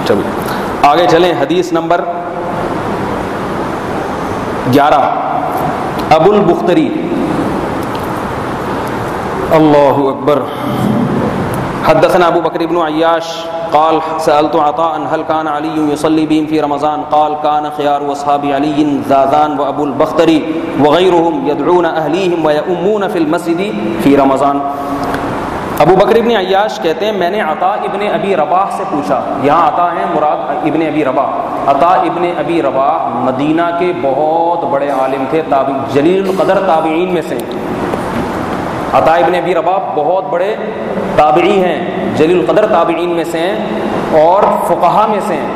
چلیے آگے چلیں. حدیث نمبر 11. ابو البختری. اللہ اکبر. حدثنا ابو بکر بن عیاش قال سألت عطاء هل كان علي يصلي بهم في رمضان قال كان خيار اصحاب علي زاذان وابو البختري وغيرهم يدعون اهليهم ويؤمون في المسجد في رمضان. ابو بکر ابن عیاش کہتے ہیں میں نے عطاء ابن ابی رباح سے پوچھا. یہاں عطاء ہیں مراد ابن ابی رباح. عطاء ابن ابی رباح مدینہ کے بہت بڑے عالم تھے, جلیل القدر تابعین میں سے. عطاء ابن ابی رباح بہت بڑے تابعی ہیں, جلیل القدر تابعین میں سے ہیں اور فقہا میں سے ہیں.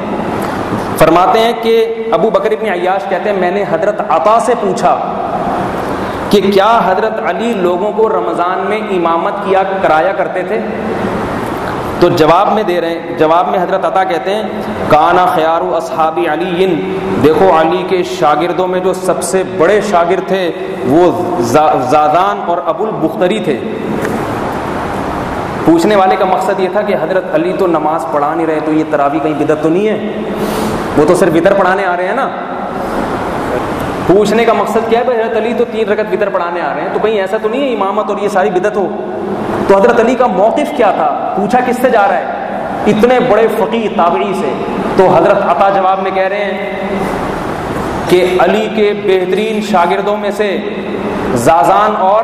فرماتے ہیں کہ ابو بکر ابن عیاش کہتے ہیں میں نے حضرت عطاء سے پوچھا کہ کیا حضرت علی لوگوں کو رمضان میں امامت کرایا کرتے تھے؟ تو جواب میں دے رہے ہیں, جواب میں حضرت عطا کہتے ہیں کانا خیار اصحاب علی, دیکھو علی کے شاگردوں میں جو سب سے بڑے شاگرد تھے وہ زادان اور ابو البختری تھے. پوچھنے والے کا مقصد یہ تھا کہ حضرت علی تو نماز پڑھا نہیں رہے, تو یہ تراویح کہیں بدعت تو نہیں ہے؟ وہ تو صرف وتر پڑھانے آ رہے ہیں نا. پوچھنے کا مقصد کیا ہے بھائی حضرت علی تو 3 رکعت وتر پڑھانے آ رہے ہیں, تو کہیں ایسا تو نہیں ہے امامت اور یہ ساری بدعت ہو؟ تو حضرت علی کا موقف کیا تھا؟ پوچھا کس سے جا رہا ہے؟ اتنے بڑے فقیہ تابعی سے. تو حضرت عطا جواب میں کہہ رہے ہیں کہ علی کے بہترین شاگردوں میں سے زازان اور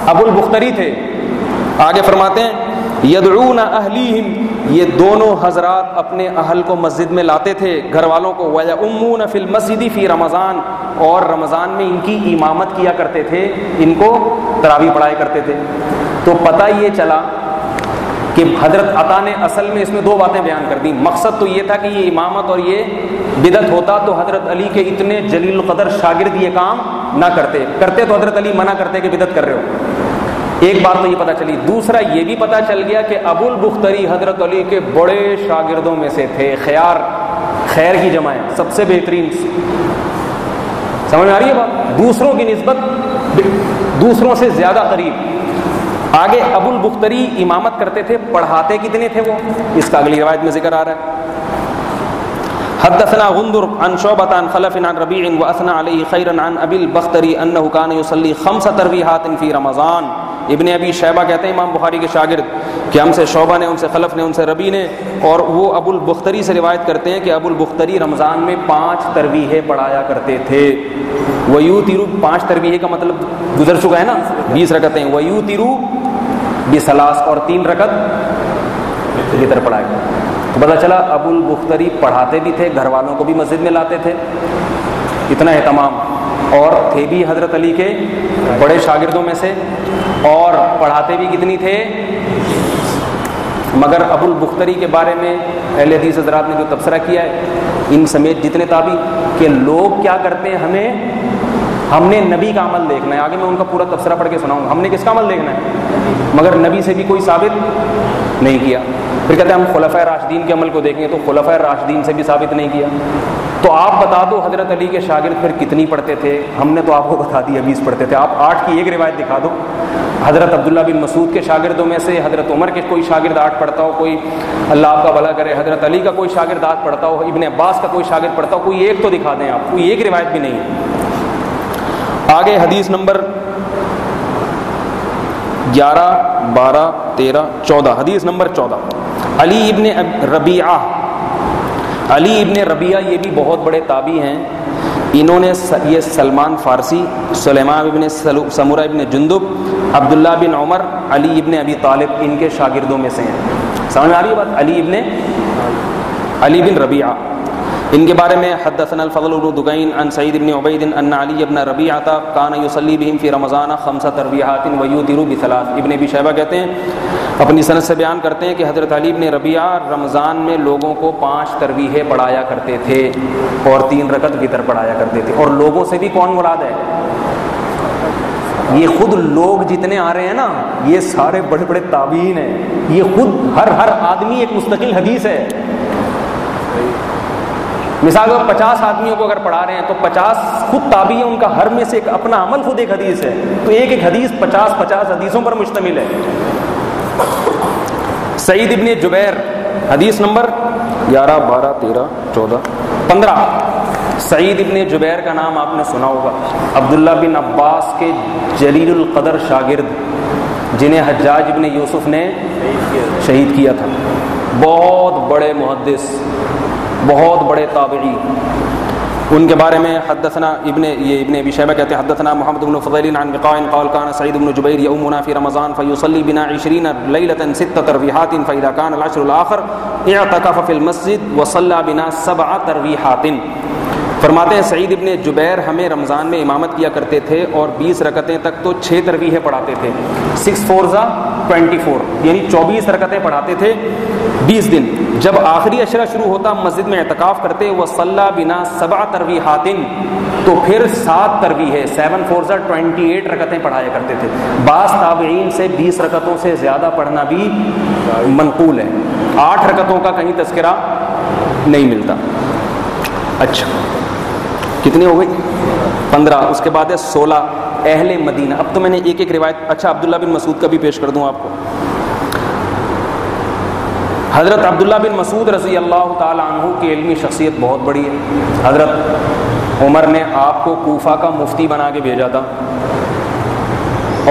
ابو البختری تھے. آگے فرماتے ہیں یدعون اہلیہم, یہ دونوں حضرات اپنے اہل کو مسجد میں لاتے تھے, گھر والوں کو. وَيَؤُمُّونَ فِي الْمَسْجِدِ فِي رَمَضَانَ, اور رمضان میں ان کی امامت کیا کرتے تھے, ان کو تراویح پڑھایا کرتے تھے. تو پتہ یہ چلا کہ حضرت عطا نے اصل میں اس میں 2 باتیں بیان کر دی. مقصد تو یہ تھا کہ یہ امامت اور یہ بدعت ہوتا تو حضرت علی کے اتنے جلیل القدر شاگرد یہ کام نہ کرتے تو حضرت علی منع کرتے کہ بدعت کر رہے ہو. ایک بات تو یہ پتہ چلی. دوسرا یہ بھی پتہ چل گیا کہ ابو البختری حضرت علی کے بڑے شاگردوں میں سے تھے. خیار, خیر کی جمع ہے, سب سے بہترین. سمجھ میں آ رہی ہے بات؟ دوسروں کی نسبت دوسروں سے زیادہ قریب. آگے ابو البختری امامت کرتے تھے, پڑھاتے کتنے تھے وہ؟ اس کا اگلی روایت میں ذکر آ رہا ہے. حدثنا غندر عن شعبة عن خلف عن ربيع واثنى عليه خيرا عن ابي البختري انه كان يصلي 5 تراويحات في رمضان. ابن ابی شیبہ کہتے ہیں امام بخاری کے شاگرد کہ ہم سے شعبہ نے, ان سے خلف نے, ان سے ربیع نے, اور وہ ابو البختری سے روایت کرتے ہیں کہ ابو البختری رمضان میں 5 تراویحیں پڑھایا کرتے تھے. ویوتر, 5 تراویح کا مطلب گزر چکا ہے نا, 20 رکعتیں. ویوتر بثلاث, اور 3 رکعت وتر پڑھایا. تو پتہ چلا ابو البختری پڑھاتے بھی تھے, گھر والوں کو بھی مسجد میں لاتے تھے, اتنا اہتمام, اور تھے بھی حضرت علی کے بڑے شاگردوں میں سے, اور پڑھاتے بھی کتنی تھے. مگر ابو البختری کے بارے میں اہل حدیث حضرات نے جو تبصرہ کیا ہے, ان سمیت جتنے تابعی, کہ لوگ کیا کرتے ہیں, ہم نے نبی کا عمل دیکھنا ہے. آگے میں ان کا پورا تبصرہ پڑھ کے سناؤں گا. ہم نے کس کا عمل دیکھنا ہے؟ مگر نبی سے بھی کوئی ثابت نہیں کیا. پھر کہتے ہیں ہم خلفائے راشدین کے عمل کو دیکھیں, تو خلفائے راشدین سے بھی ثابت نہیں کیا. تو آپ بتا دو حضرت علی کے شاگرد پھر کتنی پڑھتے تھے؟ ہم نے تو آپ کو بتا دیا 20 پڑھتے تھے. آپ 8 کی ایک روایت دکھا دو. حضرت عبداللہ بن مسعود کے شاگردوں میں سے حضرت عمر کے کوئی شاگرد 8 پڑھتا ہو, کوئی اللہ آپ کا بھلا کرے حضرت علی کا کوئی شاگرد 8 پڑھتا ہو, ابن عباس کا کوئی شاگرد پڑھتا ہو, کوئی ایک تو دکھا دیں آپ. کوئی ایک روایت بھی نہیں ہے. آگے حدیث نمبر 11, 12, 13, 14. حدیث نمبر 14. علی ابن ربیعہ, علی ابن ربیعہ یہ بھی بہت بڑے تابعی ہیں. انہوں نے یہ سلمان فارسی, سلیمان ابن سمورہ ابن جندب, عبداللہ بن عمر, علی ابن ابی طالب ان کے شاگردوں میں سے ہیں. سمجھ میں آ رہی ہے بات؟ علی بن ربیعہ, ان کے بارے میں حدثنا الفضل بن دکین عن سعید بن عبید ان علی بن ربیعہ کان یصلی بہم فی رمضان 5 تراویحات ویوتر بثلاث. ابن ابی شیبہ کہتے ہیں, اپنی سند سے بیان کرتے ہیں کہ حضرت علی بن ربیعہ رمضان میں لوگوں کو 5 تراویحیں پڑھایا کرتے تھے اور 3 رکعت وتر پڑھایا کرتے تھے. اور لوگوں سے بھی کون مراد ہے؟ یہ خود لوگ جتنے آ رہے ہیں نا, یہ سارے بڑے بڑے تابعین ہیں. یہ خود ہر آدمی ایک مستقل حدیث ہے. مثال 50 آدمیوں کو اگر پڑھا رہے ہیں تو 50 خود تابعی ہیں, ان کا ہر میں سے ایک اپنا عمل خود ایک حدیث ہے. تو ایک حدیث 50 حدیثوں پر مشتمل ہے. سعید ابن جبیر حدیث نمبر 11 12 13 14 15. سعید ابن جبیر کا نام آپ نے سنا ہوگا، عبداللہ بن عباس کے جلیل القدر شاگرد جنہیں حجاج ابن یوسف نے شہید کیا تھا. بہت بڑے محدث، بہت بڑے تابعی. ان کے بارے میں حدثنا ابن ابی شیبہ کہتے ہیں حدثنا محمد بن فضیل عن وقاع قال كان سعید بن جبیر یؤمنا فی رمضان فیصلی بنا 20 لیلة 6 ترویحات فاذا كان العشر الاخر اعتکف فی المسجد وصلى بنا 7 ترویحات. فرماتے ہیں سعید ابن جبیر ہمیں رمضان میں امامت کیا کرتے تھے اور 20 رکعتیں تک تو 6 تراویحیں پڑھاتے تھے. 6 4 24 یعنی 24 رکعتیں پڑھاتے تھے 20 دن. جب آخری عشرہ شروع ہوتا مسجد میں اعتکاف کرتے وصلی بنا 7 ترویحات تو پھر 7 تراویحیں 7 4 28 رکعتیں پڑھایا کرتے تھے. بعض تابعین سے 20 رکعتوں سے زیادہ پڑھنا بھی منقول ہے. 8 رکعتوں کا کہیں تذکرہ نہیں ملتا. اچھا کتنی ہو گئی؟ 15. اس کے بعد ہے 16 اہل مدینہ. اب تو میں نے ایک ایک روایت. اچھا عبداللہ بن مسعود کا بھی پیش کر دوں آپ کو. حضرت عبداللہ بن مسعود رضی اللہ تعالی عنہ کی علمی شخصیت بہت بڑی ہے. حضرت عمر نے آپ کو کوفہ کا مفتی بنا کے بھیجا تھا،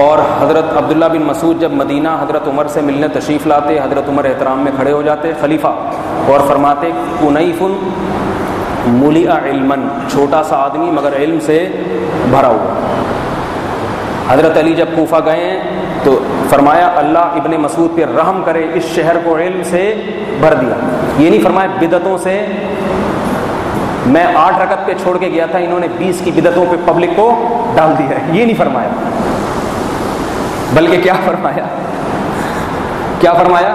اور حضرت عبداللہ بن مسعود جب مدینہ حضرت عمر سے ملنے تشریف لاتے، حضرت عمر احترام میں کھڑے ہو جاتے خلیفہ، اور فرماتے کنیف ملئ علما، چھوٹا سا آدمی مگر علم سے بھرا ہوا. حضرت علی جب کوفہ گئے ہیں تو فرمایا اللہ ابن مسعود پہ رحم کرے، اس شہر کو علم سے بھر دیا. یہ نہیں فرمایا بدعتوں سے میں 8 رکعت پہ چھوڑ کے گیا تھا، انہوں نے 20 کی بدعتوں پہ پبلک کو ڈال دیا ہے، یہ نہیں فرمایا. بلکہ کیا فرمایا؟ کیا فرمایا؟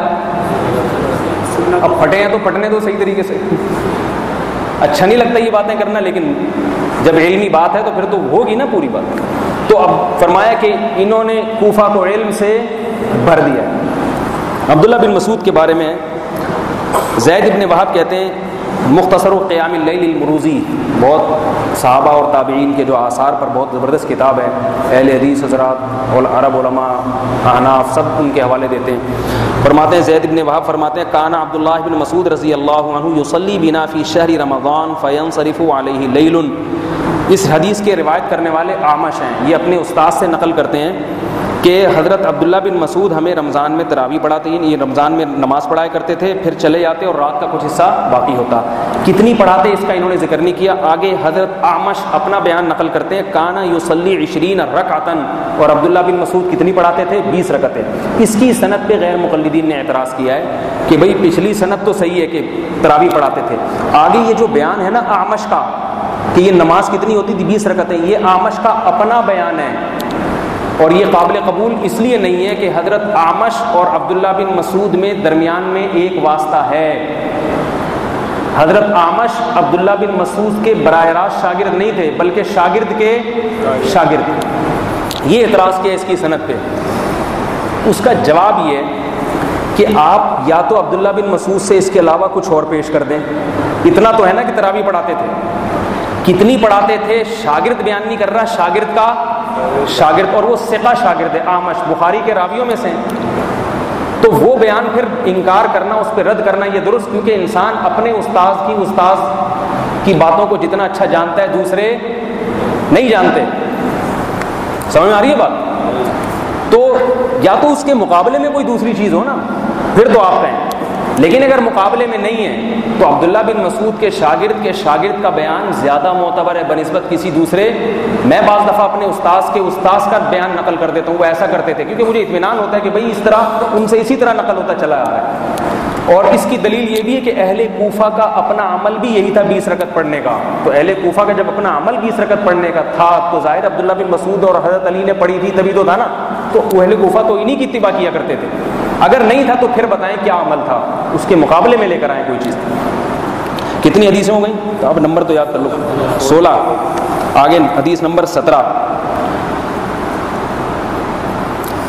اب پھٹے ہیں تو پھٹنے دو صحیح طریقے سے. اچھا نہیں لگتا یہ باتیں کرنا، لیکن جب علمی بات ہے تو پھر تو ہوگی نا پوری بات. تو اب فرمایا کہ انہوں نے کوفہ کو علم سے بھر دیا. عبداللہ بن مسعود کے بارے میں زید بن وہب کہتے ہیں مختصر قیام اللیل المروزی، بہت صحابہ اور تابعین کے جو آثار پر بہت زبردست کتاب ہے. اہل حدیث حضرات اور عرب علماء احناف سب ان کے حوالے دیتے ہیں. فرماتے ہیں زید بن وہب فرماتے ہیں کان عبداللہ بن مسعود رضی اللہ عنہ یصلی بنا فی شہر رمضان فینصرف علیہ لیل. اس حدیث کے روایت کرنے والے اعمش ہیں، یہ اپنے استاد سے نقل کرتے ہیں کہ حضرت عبداللہ بن مسعود ہمیں رمضان میں تراویح پڑھاتے ہیں، یہ رمضان میں نماز پڑھایا کرتے تھے، پھر چلے جاتے اور رات کا کچھ حصہ باقی ہوتا. کتنی پڑھاتے اس کا انہوں نے ذکر نہیں کیا. آگے حضرت اعمش اپنا بیان نقل کرتے ہیں کانا یصلی 20 رکعتن، اور عبداللہ بن مسعود کتنی پڑھاتے تھے؟ 20 رکعتیں. اس کی سند پہ غیر مقلدین نے اعتراض کیا ہے کہ بھئی پچھلی سند تو صحیح ہے کہ تراویح پڑھاتے تھے، آگے یہ جو بیان ہے نا اعمش کا کہ یہ نماز کتنی ہوتی تھی 20 رکعتیں، یہ اعمش کا اپنا بیان ہے. اور یہ قابل قبول اس لیے نہیں ہے کہ حضرت اعمش اور عبداللہ بن مسعود میں درمیان میں ایک واسطہ ہے. حضرت اعمش عبداللہ بن مسعود کے براہ راست شاگرد نہیں تھے، بلکہ شاگرد کے شاگرد. یہ اعتراض کیا اس کی سند پہ. اس کا جواب یہ کہ آپ یا تو عبداللہ بن مسعود سے اس کے علاوہ کچھ اور پیش کر دیں. اتنا تو ہے نا کہ تراویح پڑھاتے تھے، کتنی پڑھاتے تھے شاگرد بیان نہیں کر رہا، شاگرد کا شاگرد، اور وہ ثقہ شاگرد ہے، اعمش بخاری کے راویوں میں سے ہیں. تو وہ بیان پھر انکار کرنا، اس پہ رد کرنا یہ درست، کیونکہ انسان اپنے استاذ کی باتوں کو جتنا اچھا جانتا ہے دوسرے نہیں جانتے. سمجھ میں آ رہی ہے بات؟ تو یا تو اس کے مقابلے میں کوئی دوسری چیز ہو نا، پھر تو آپ کہیں. لیکن اگر مقابلے میں نہیں ہے تو عبداللہ بن مسعود کے شاگرد کا بیان زیادہ معتبر ہے بنسبت کسی دوسرے. میں بعض دفعہ اپنے استاذ کا بیان نقل کر دیتا ہوں، وہ ایسا کرتے تھے کیونکہ مجھے اطمینان ہوتا ہے کہ بھئی اس طرح ان سے اسی طرح نقل ہوتا چلا آ رہا ہے. اور اس کی دلیل یہ بھی ہے کہ اہل کوفہ کا اپنا عمل بھی یہی تھا 20 رکعت پڑھنے کا. تو اہل کوفہ کا جب اپنا عمل 20 رکعت پڑھنے کا تھا تو ظاہر عبداللہ بن مسعود اور حضرت علی نے پڑھی تھی تبھی تو تھا نا. تو اہل کوفہ تو انہی کی اتباع کیا کرتے تھے. اگر نہیں تھا تو پھر بتائیں کیا عمل تھا، اس کے مقابلے میں لے کر آئیں کوئی چیز. کتنی حدیثیں ہو گئیں؟ تو اب نمبر تو یاد کر لو. 16. آگے حدیث نمبر 17.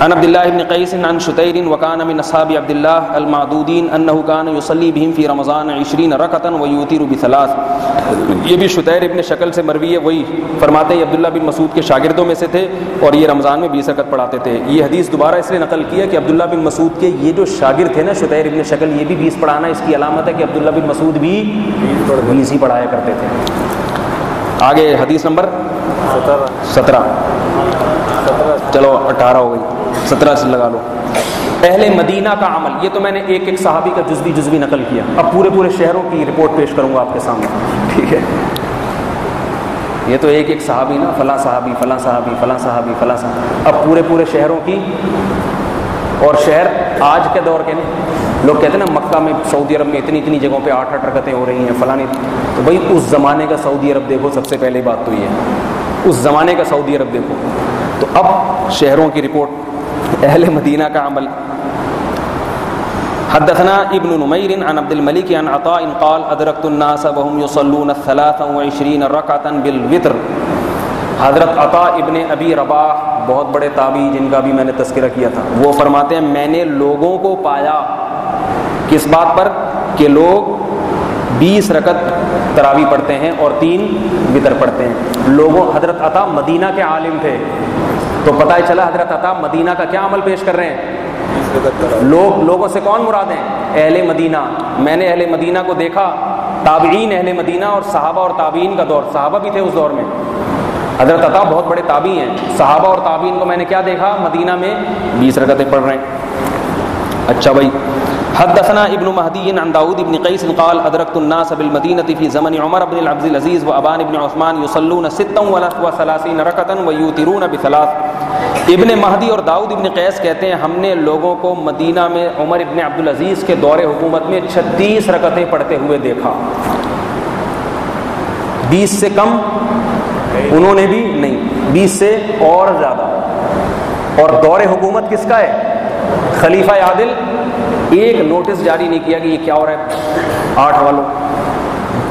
عن عبد الله بن قيس عن شتير وكان من اصحاب عبد الله المعدودين انه كان يصلي بهم في رمضان 20 ركعه ويوتر بثلاث. یہ بھی شتیر ابن شکل سے مروی ہے، وہی فرماتے ہیں عبداللہ بن مسعود کے شاگردوں میں سے تھے اور یہ رمضان میں 20 رکعت پڑھاتے تھے. یہ حدیث دوبارہ اس لیے نقل کی ہے کہ عبداللہ بن مسعود کے یہ جو شاگرد تھے نا شتیر ابن شکل، یہ بھی 20 پڑھانا اس کی علامت ہے کہ عبداللہ بن مسعود بھی 20 ہی پڑھایا کرتے تھے. آگے حدیث نمبر 17. چلو 18 ہو گئی، 17 سے لگا لو. اہل مدینہ کا عمل، یہ تو میں نے ایک ایک صحابی کا جزوی نقل کیا. اب پورے شہروں کی رپورٹ پیش کروں گا آپ کے سامنے، ٹھیک ہے؟ یہ تو ایک ایک صحابی نا، فلاں صحابی فلاں صحابی فلاں صحابی فلاں صحابی. اب پورے شہروں کی، اور شہر آج کے دور کے نہیں. لوگ کہتے ہیں نا مکہ میں سعودی عرب میں اتنی جگہوں پہ 8 رکعتیں ہو رہی ہیں فلانی، تو بھائی اس زمانے کا سعودی عرب دیکھو. سب سے پہلے بات تو یہ ہے اس زمانے کا سعودی عرب دیکھو. تو اب شہروں کی رپورٹ، اہل مدینہ کا عمل. حدثنا ابن نمیر عن عبد الملک عن عطاء قال ادرکت الناس وهم يصلون 23 رکعۃ بالوتر. حضرت عطاء ابن ابی رباح بہت بڑے تابعی جن کا بھی میں نے تذکرہ کیا تھا، وہ فرماتے ہیں میں نے لوگوں کو پایا کس بات پر کہ لوگ 20 رکعت تراویح پڑھتے ہیں اور 3 وتر پڑھتے ہیں. لوگوں، حضرت عطا مدینہ کے عالم تھے تو پتہ چلا حضرت عطا مدینہ کا کیا عمل پیش کر رہے ہیں. لوگوں سے کون مراد ہیں؟ اہل مدینہ. میں نے اہل مدینہ کو دیکھا، تابعین اہل مدینہ اور صحابہ اور تابعین کا دور، صحابہ بھی تھے اس دور میں. حضرت عطا بہت بڑے تابعی ہیں. صحابہ اور تابعین کو میں نے کیا دیکھا؟ مدینہ میں 20 رکعتیں پڑھ رہے ہیں. اچھا بھائی. حدثنا ابن مہدی عن داود بن قیس قال ادرکت الناس بالمدینة في زمن عمر بن عبد العزیز وابان بن عثمان يصلون 36 رکعة ويوترون بثلاث. ابن مہدی اور داؤد ابن قیس کہتے ہیں ہم نے لوگوں کو مدینہ میں عمر ابن عبد العزیز کے دور حکومت میں 36 رکعتیں پڑھتے ہوئے دیکھا. 20 سے کم انہوں نے بھی نہیں، 20 سے اور زیادہ. اور دور حکومت کس کا ہے؟ خلیفہ عادل. ایک نوٹس جاری نہیں کیا کہ یہ کیا ہو رہا ہے، 8 والوں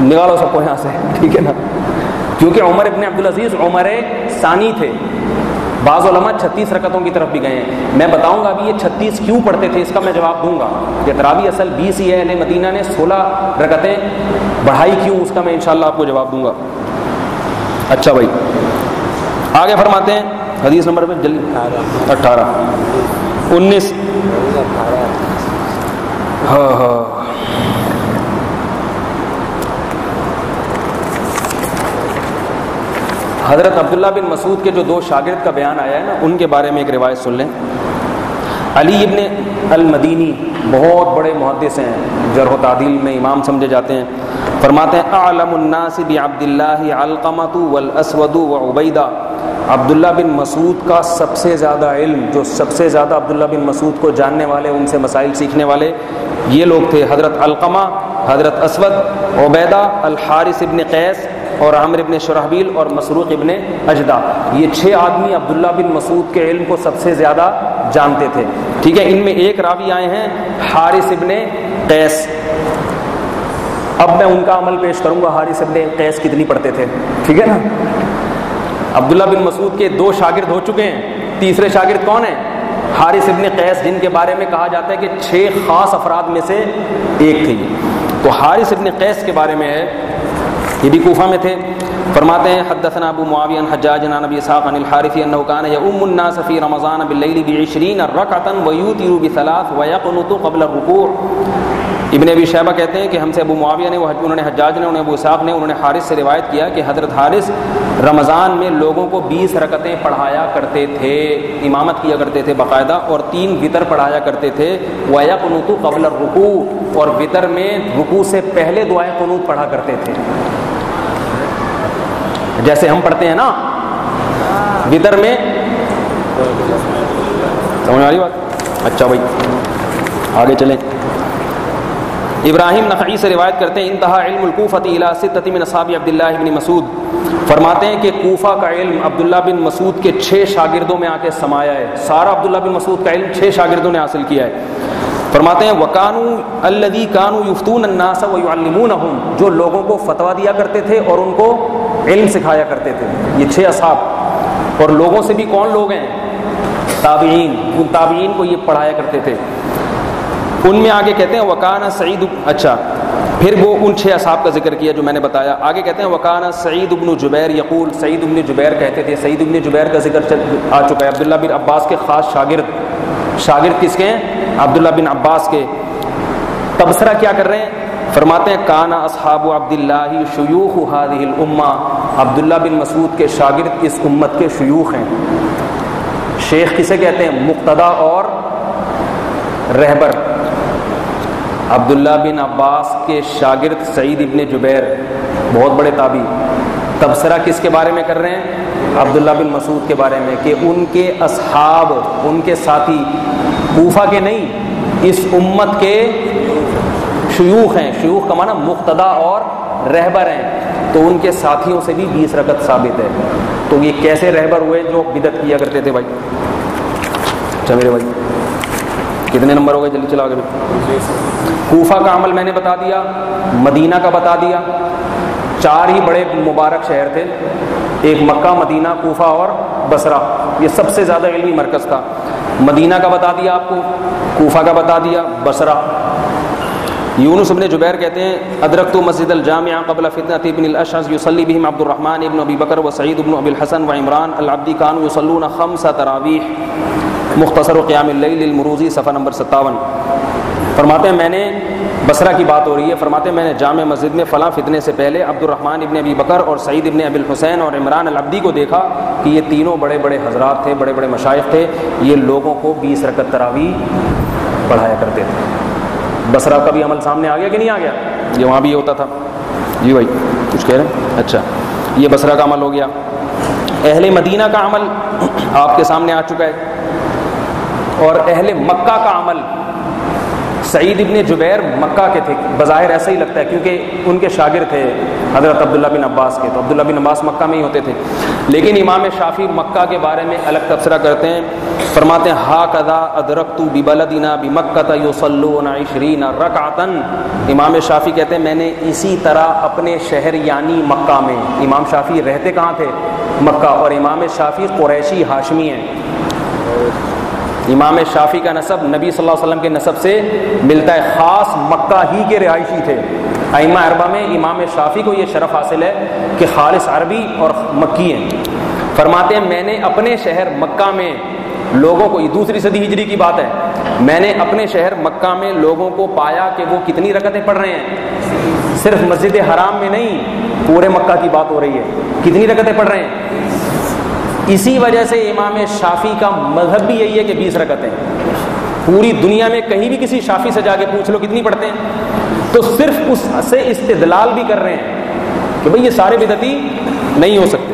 نکالو سب کو یہاں سے، ٹھیک ہے نا؟ کیونکہ عمر ابن عبد العزیز عمر ثانی تھے. بعض علماء 36 رکعتوں کی طرف بھی گئے ہیں. میں بتاؤں گا ابھی یہ 36 کیوں پڑھتے تھے، اس کا میں جواب دوں گا. کہ تراویح اصل 20 ہی ہے، اہل مدینہ نے 16 رکعتیں بڑھائی کیوں، اس کا میں انشاءاللہ آپ کو جواب دوں گا. اچھا بھائی آگے فرماتے ہیں حدیث نمبر میں جلدی 18 19. حضرت عبداللہ بن مسعود کے جو 2 شاگرد کا بیان آیا ہے نا، ان کے بارے میں ایک روایت سن لیں. علی ابن المدینی بہت بڑے محدث ہیں، جرح و تعدیل میں امام سمجھے جاتے ہیں. فرماتے ہیں اعلم الناس بعبد اللہ علقمۃ والاسود وعبیدہ. عبداللہ بن مسعود کا سب سے زیادہ علم، جو سب سے زیادہ عبداللہ بن مسعود کو جاننے والے، ان سے مسائل سیکھنے والے یہ لوگ تھے: حضرت علقمہ، حضرت اسود، عبیدہ، الحارث ابن قیس اور عمرو ابن شرحبیل اور مسروق ابن اجدع. یہ 6 آدمی عبداللہ بن مسعود کے علم کو سب سے زیادہ جانتے تھے. ٹھیک ہے، ان میں ایک راوی آئے ہیں حارث ابن قیس. اب میں ان کا عمل پیش کروں گا. حارث ابن قیس کتنی پڑھتے تھے، ٹھیک ہے نا؟ عبداللہ بن مسعود کے 2 شاگرد ہو چکے ہیں، تیسرے شاگرد کون ہیں؟ حارث ابن قیس، جن کے بارے میں کہا جاتا ہے کہ 6 خاص افراد میں سے ایک تھے. تو حارث ابن قیس کے بارے میں ہے، یہ بھی کوفہ میں تھے. فرماتے ہیں حدثنا ابو معاویہ عن حجاج عن ابی اسحاق عن الحارث انه كان يؤم الناس في رمضان بالليل ب20 ركعه ويوتر ب3 ويقنط قبل الركوع. ابن ابی شیبہ کہتے ہیں کہ ہم سے ابو معاویہ نے، انہوں نے حجاج نے، انہوں نے ابو اسحاق نے، انہوں نے حارث سے روایت کیا کہ حضرت حارث رمضان میں لوگوں کو 20 رکعتیں پڑھایا کرتے تھے، امامت کیا کرتے تھے باقاعدہ، اور 3 وتر پڑھایا کرتے تھے. وَيَقْنُتُ قَبْلَ الرُّكُوعِ، اور وتر میں رکوع سے پہلے دعائے قنوت پڑھا کرتے تھے، جیسے ہم پڑھتے ہیں نا وتر میں. سمجھ آ رہی بات؟ اچھا بھائی آگے چلیں. ابراہیم نخعی سے روایت کرتے ہیں انتہا علم الکوفۃ الی 6 من اصحاب عبداللہ بن مسعود. فرماتے ہیں کہ کوفہ کا علم عبداللہ بن مسعود کے 6 شاگردوں میں آ کے سمایا ہے. سارا عبداللہ بن مسعود کا علم 6 شاگردوں نے حاصل کیا ہے. فرماتے ہیں وَكَانُوا الَّذِي كَانُوا يُفْتُونَ النَّاسَ وَيُعَلِّمُونَهُم، جو لوگوں کو فتویٰ دیا کرتے تھے اور ان کو علم سکھایا کرتے تھے. یہ 6 اصحاب. اور لوگوں سے بھی کون لوگ ہیں؟ تابعین، ان تابعین کو یہ پڑھایا کرتے تھے. ان میں آگے کہتے ہیں وکانا سعید، اچھا پھر وہ ان 6 اصحاب کا ذکر کیا جو میں نے بتایا. آگے کہتے ہیں وکانا سعید بن جبیر یقول، سعید بن جبیر کہتے تھے. سعید بن جبیر کا ذکر آ چکا ہے. عبداللہ بن عباس کے خاص شاگرد کس کے ہیں؟ عبداللہ بن عباس کے. تبصرہ کیا کر رہے ہیں؟ فرماتے ہیں کانا اصحاب عبداللہ شیوخ هذه الامہ، عبداللہ بن مسعود کے شاگرد اس امت کے شیوخ ہیں. شیخ کسے کہتے ہیں؟ مقتدا اور رہبر. عبداللہ بن عباس کے شاگرد سعید ابن جبیر بہت بڑے تابعی. تبصرہ کس کے بارے میں کر رہے ہیں؟ عبداللہ بن مسعود کے بارے میں، کہ ان کے اصحاب، ان کے ساتھی کوفہ کے نہیں، اس امت کے شیوخ ہیں. شیوخ کا معنی مقتدا اور رہبر ہیں. تو ان کے ساتھیوں سے بھی 20 رکعت ثابت ہے. تو یہ کیسے رہبر ہوئے جو بدعت کیا کرتے تھے بھائی؟ اچھا میرے بھائی کتنے نمبر ہو گئے؟ جلدی چلا کے. کوفہ کا عمل میں نے بتا دیا، مدینہ کا بتا دیا. 4 ہی بڑے مبارک شہر تھے، ایک مکہ، مدینہ، کوفہ اور بصرہ. یہ سب سے زیادہ علمی مرکز تھا. مدینہ کا بتا دیا آپ کو، کوفہ کا بتا دیا، بصرہ. یونس بن جبیر کہتے ہیں ادرکت مسجد الجامعہ قبل فتنة ابن الاشعث يصلي بهم عبد الرحمن ابن ابی بکر وسعید بن ابی الحسن وعمران العبدی كانوا يصلون 5 تراویح. مختصر قیام اللیل المروزی صفحہ نمبر 57. فرماتے ہیں میں نے، بصرہ کی بات ہو رہی ہے، فرماتے ہیں میں نے جامع مسجد میں فلاں فتنے سے پہلے عبد الرحمن ابن ابی بکر اور سعید ابن ابی الحسین اور عمران العبدی کو دیکھا کہ یہ تینوں بڑے بڑے حضرات تھے، بڑے بڑے مشائخ تھے. یہ لوگوں کو 20 رکعت تراویح پڑھایا کرتے تھے. بصرہ کا بھی عمل سامنے آ گیا کہ نہیں آ گیا؟ یہ وہاں بھی یہ ہوتا تھا. جی بھائی کچھ کہہ رہے ہیں؟ اچھا یہ بصرہ کا عمل ہو گیا. اہل مدینہ کا عمل آپ کے سامنے آ چکا ہے. اور اہل مکہ کا عمل، سعید ابن جبیر مکہ کے تھے، بظاہر ایسا ہی لگتا ہے کیونکہ ان کے شاگرد تھے حضرت عبداللہ بن عباس کے، تو عبداللہ بن عباس مکہ میں ہی ہوتے تھے. لیکن امام شافعی مکہ کے بارے میں الگ تبصرہ کرتے ہیں. فرماتے ہیں ہاکذا ادرکت ببلدنا بمکہ یصلون 20 رکعتا. امام شافعی کہتے ہیں میں نے اسی طرح اپنے شہر یعنی مکہ میں، امام شافعی رہتے کہاں تھے؟ مکہ. اور امام شافعی قریشی ہاشمی ہیں. امام شافعی کا نسب نبی صلی اللہ علیہ وسلم کے نسب سے ملتا ہے، خاص مکہ ہی کے رہائشی تھے. ائمہ اربعہ میں امام شافعی کو یہ شرف حاصل ہے کہ خالص عربی اور مکی ہیں. فرماتے ہیں میں نے اپنے شہر مکہ میں لوگوں کو، یہ 2 صدی ہجری کی بات ہے، میں نے اپنے شہر مکہ میں لوگوں کو پایا کہ وہ کتنی رکعتیں پڑھ رہے ہیں. صرف مسجد حرام میں نہیں، پورے مکہ کی بات ہو رہی ہے. کتنی رکعتیں پڑھ رہے ہیں؟ اسی وجہ سے امام شافعی کا مذہب بھی یہی ہے کہ 20 رکعتیں. پوری دنیا میں کہیں بھی کسی شافعی سے جا کے پوچھ لو کتنی پڑھتے ہیں، تو صرف اس سے استدلال بھی کر رہے ہیں کہ بھئی یہ سارے بدعتی نہیں ہو سکتے.